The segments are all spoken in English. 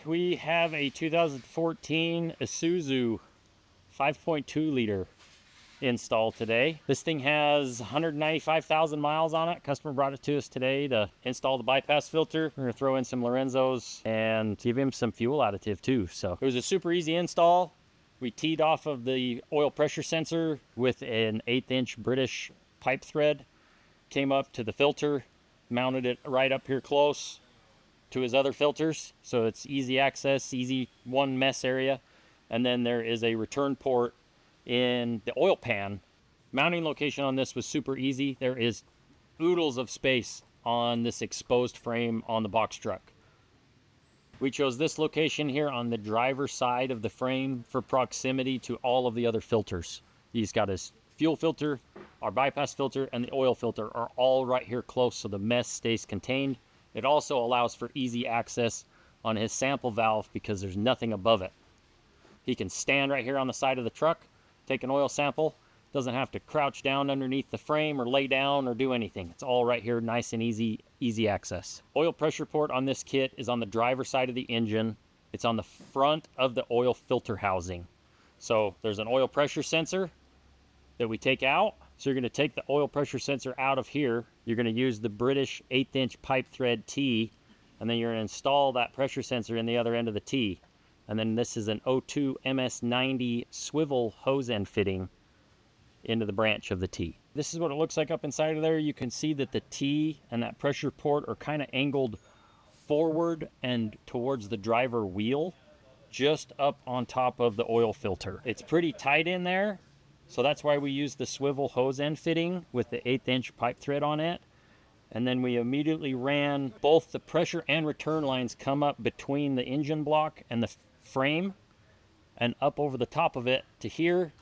we have a 2014 Isuzu 5.2 liter install today. This thing has 195,000 miles on it. Customer brought it to us today to install the bypass filter. We're gonna throw in some Lorenzos and give him some fuel additive too. So it was a super easy install. We teed off of the oil pressure sensor with an 1/8 inch British pipe thread, came up to the filter, mounted it right up here close to his other filters. So it's easy access, easy one mess area. And then there is a return port in the oil pan. Mounting location on this was super easy. There is oodles of space on this exposed frame on the box truck. We chose this location here on the driver's side of the frame for proximity to all of the other filters. He's got his fuel filter, our bypass filter, and the oil filter are all right here close, so the mess stays contained. It also allows for easy access on his sample valve because there's nothing above it. He can stand right here on the side of the truck, take an oil sample, doesn't have to crouch down underneath the frame or lay down or do anything. It's all right here, nice and easy access. Oil pressure port on this kit is on the driver's side of the engine. It's on the front of the oil filter housing. So there's an oil pressure sensor that we take out. So you're gonna take the oil pressure sensor out of here. You're gonna use the British 1/8 inch pipe thread T, and then you're gonna install that pressure sensor in the other end of the T. And then this is an 02 MS90 swivel hose end fitting into the branch of the T. This is what it looks like up inside of there. You can see that the T and that pressure port are kind of angled forward and towards the driver wheel, just up on top of the oil filter. It's pretty tight in there, so that's why we use the swivel hose end fitting with the 1/8 inch pipe thread on it. And then we immediately ran both the pressure and return lines come up between the engine block and the frame and up over the top of it to here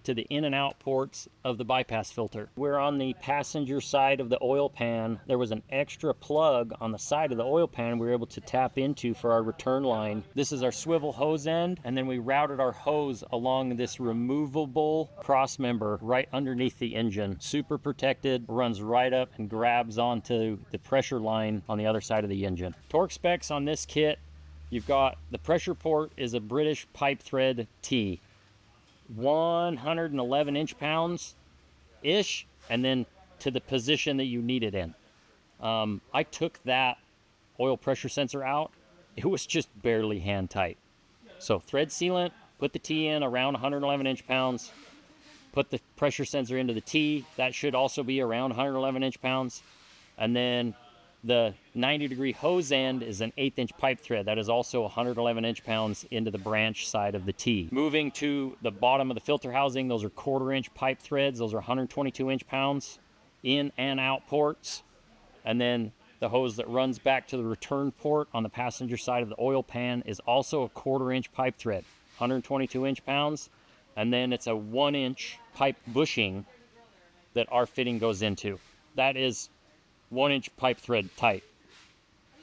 to the in and out ports of the bypass filter. We're on the passenger side of the oil pan. There was an extra plug on the side of the oil pan we were able to tap into for our return line. This is our swivel hose end, and then we routed our hose along this removable cross member right underneath the engine. Super protected, runs right up and grabs onto the pressure line on the other side of the engine. Torque specs on this kit, you've got the pressure port is a British pipe thread T. 111 inch-pounds ish, and then to the position that you need it in. I took that oil pressure sensor out. It was just barely hand tight. So thread sealant, put the T in around 111 inch-pounds, put the pressure sensor into the T. That should also be around 111 inch-pounds. And then the 90-degree hose end is an 1/8 inch pipe thread. That is also 111 inch-pounds into the branch side of the T. Moving to the bottom of the filter housing, those are 1/4 inch pipe threads. Those are 122 inch-pounds in and out ports. And then the hose that runs back to the return port on the passenger side of the oil pan is also a 1/4 inch pipe thread, 122 inch-pounds. And then it's a 1 inch pipe bushing that our fitting goes into. That is 1 inch pipe thread tight.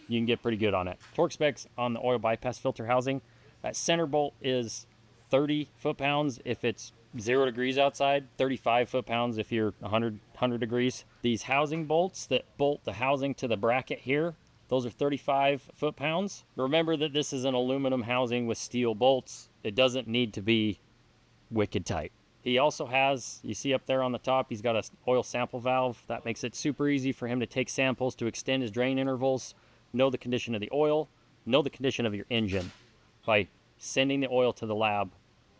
You can get pretty good on it. Torque specs on the oil bypass filter housing. That center bolt is 30 foot-pounds if it's 0 degrees outside, 35 foot-pounds if you're 100 degrees. These housing bolts that bolt the housing to the bracket here, those are 35 foot-pounds. Remember that this is an aluminum housing with steel bolts. It doesn't need to be wicked tight. He also has, you see up there on the top, he's got an oil sample valve. That makes it super easy for him to take samples to extend his drain intervals, know the condition of the oil, know the condition of your engine by sending the oil to the lab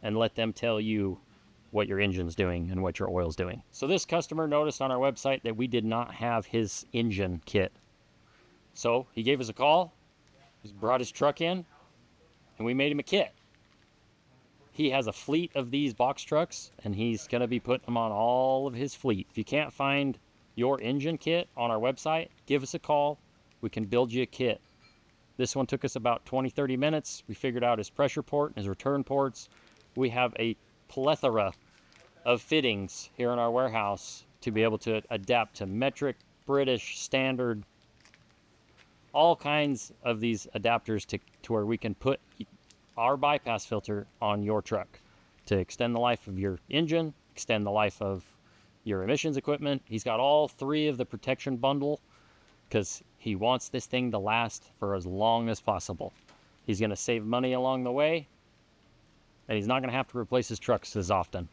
and let them tell you what your engine's doing and what your oil's doing. So this customer noticed on our website that we did not have his engine kit. So he gave us a call, he brought his truck in, and we made him a kit. He has a fleet of these box trucks, and he's going to be putting them on all of his fleet. If you can't find your engine kit on our website, give us a call. We can build you a kit. This one took us about 20-30 minutes. We figured out his pressure port and his return ports. We have a plethora of fittings here in our warehouse to be able to adapt to metric, British, standard, all kinds of these adapters to where we can put our bypass filter on your truck to extend the life of your engine, extend the life of your emissions equipment. He's got all 3 of the protection bundle because he wants this thing to last for as long as possible. He's going to save money along the way, and he's not going to have to replace his trucks as often.